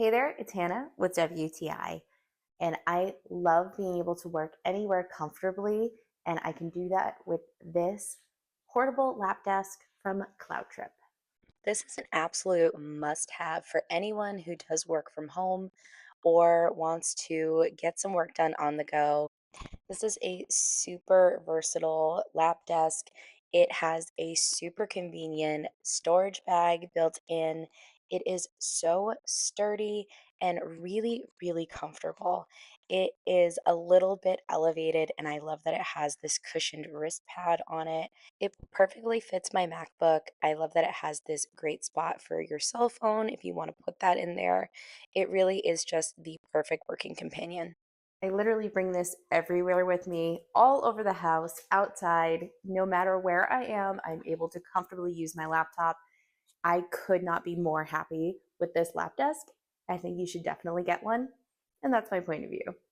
Hey there, it's Hannah with WTI, and I love being able to work anywhere comfortably, and I can do that with this portable lap desk from Cloudtrip. This is an absolute must have for anyone who does work from home or wants to get some work done on the go. This is a super versatile lap desk. It has a super convenient storage bag built in. It is so sturdy and really, really comfortable. It is a little bit elevated, and I love that it has this cushioned wrist pad on it. It perfectly fits my MacBook. I love that it has this great spot for your cell phone if you want to put that in there. It really is just the perfect working companion. I literally bring this everywhere with me, all over the house, outside, no matter where I am, I'm able to comfortably use my laptop. I could not be more happy with this lap desk. I think you should definitely get one, and that's my point of view.